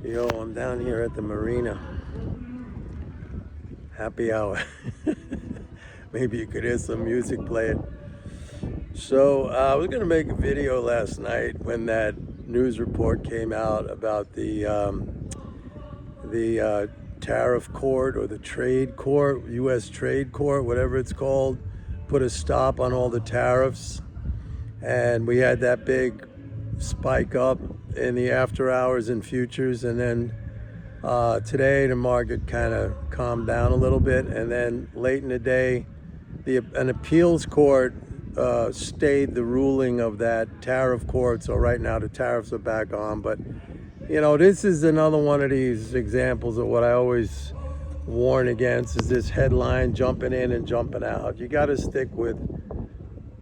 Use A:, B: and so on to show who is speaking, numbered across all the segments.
A: Yo, I'm down here at the marina. Happy hour. Maybe you could hear some music playing. So I was gonna make a video last night when that news report came out about the tariff court or the trade court, U.S. trade court, whatever it's called, put a stop on all the tariffs, and we had that big spike up in the after hours and futures, and then today the market kind of calmed down a little bit, and then late in the day an appeals court stayed the ruling of that tariff court. So right now the tariffs are back on. But this is another one of these examples of what I always warn against, is this headline jumping in and jumping out. You got to stick with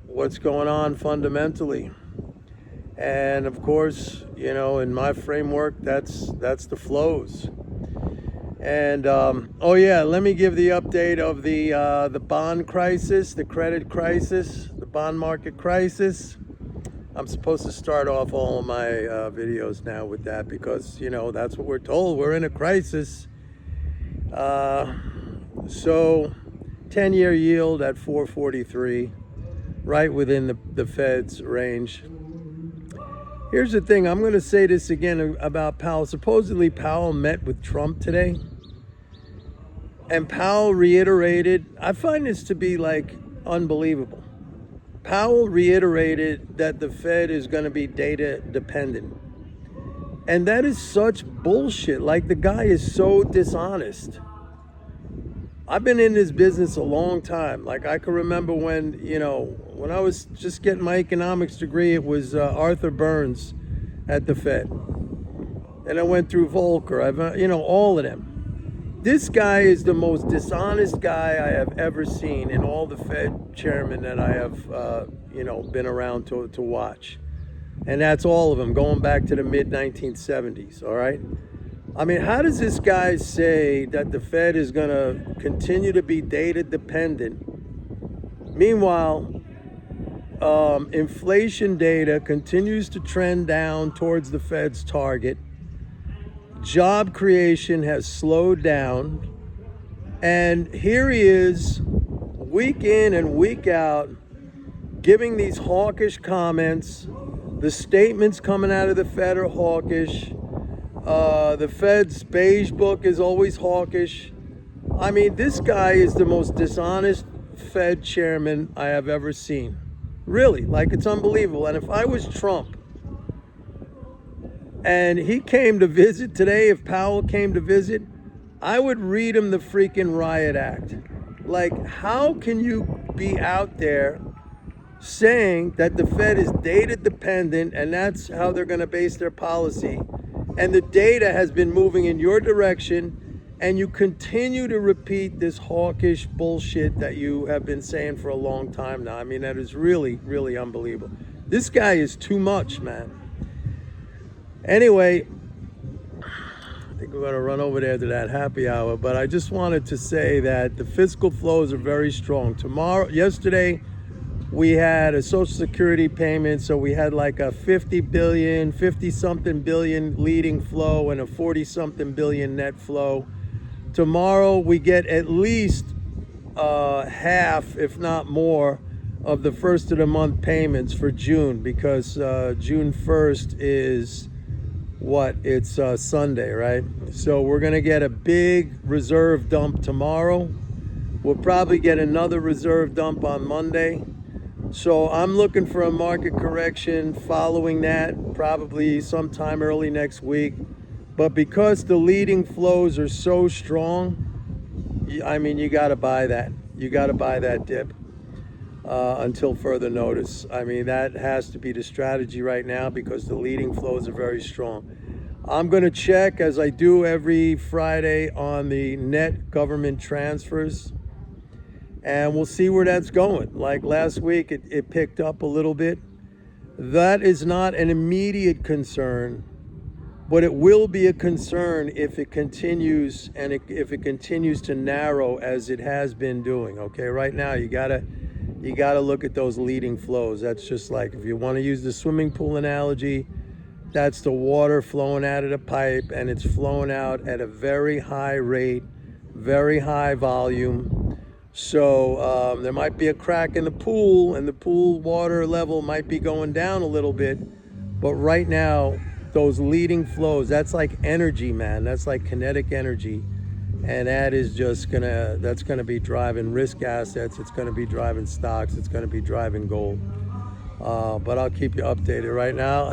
A: what's going on fundamentally. And of course, in my framework, that's the flows. And oh yeah, let me give the update of the bond crisis, the credit crisis, the bond market crisis. I'm supposed to start off all of my videos now with that because that's what we're told. We're in a crisis. So 10-year yield at 443, right within the Fed's range. Here's the thing, I'm going to say this again about Powell. Supposedly Powell met with Trump today, and Powell reiterated, I find this to be like unbelievable. Powell reiterated that the Fed is going to be data dependent. And that is such bullshit. Like, the guy is so dishonest. I've been in this business a long time. Like, I can remember when I was just getting my economics degree, it was Arthur Burns at the Fed. And I went through Volcker, all of them. This guy is the most dishonest guy I have ever seen in all the Fed chairmen that I have, been around to watch. And that's all of them, going back to the mid-1970s, all right? I mean, how does this guy say that the Fed is going to continue to be data dependent? Meanwhile, inflation data continues to trend down towards the Fed's target. Job creation has slowed down. And here he is, week in and week out, giving these hawkish comments. The statements coming out of the Fed are hawkish. The Fed's beige book is always hawkish. I mean, this guy is the most dishonest Fed chairman I have ever seen. Really, like, it's unbelievable. And if I was Trump and he came to visit today, if Powell came to visit, I would read him the freaking Riot Act. Like, how can you be out there saying that the Fed is data dependent and that's how they're going to base their policy, and the data has been moving in your direction, and you continue to repeat this hawkish bullshit that you have been saying for a long time now? I mean, that is really, really unbelievable. This guy is too much, man. Anyway, I think we're going to run over there to that happy hour, but I just wanted to say that the fiscal flows are very strong. Yesterday, we had a Social Security payment, so we had like a 50-something billion leading flow and a 40-something billion net flow. Tomorrow, we get at least half, if not more, of the first of the month payments for June, because June 1st is it's Sunday, right? So we're going to get a big reserve dump tomorrow. We'll probably get another reserve dump on Monday. So I'm looking for a market correction following that, probably sometime early next week. But because the leading flows are so strong, I mean, you got to buy that. You got to buy that dip until further notice. I mean, that has to be the strategy right now because the leading flows are very strong. I'm going to check, as I do every Friday, on the net government transfers. And we'll see where that's going. Like last week, it picked up a little bit. That is not an immediate concern, but it will be a concern if it continues, and if it continues to narrow as it has been doing. Okay, right now you gotta look at those leading flows. That's just like, if you want to use the swimming pool analogy, That's the water flowing out of the pipe, and it's flowing out at a very high rate, very high volume. So there might be a crack in the pool, and the pool water level might be going down a little bit. But right now, those leading flows, that's like energy, man. That's like kinetic energy. And that is just that's gonna be driving risk assets. It's gonna be driving stocks. It's gonna be driving gold. But I'll keep you updated. Right now,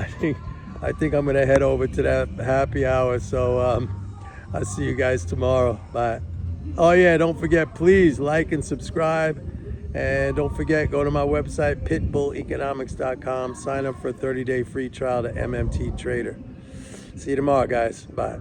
A: I think I'm gonna head over to that happy hour. So I'll see you guys tomorrow. Bye. Oh yeah, don't forget, please like and subscribe. And don't forget, go to my website, pitbulleconomics.com. Sign up for a 30-day free trial to MMT Trader. See you tomorrow, guys. Bye.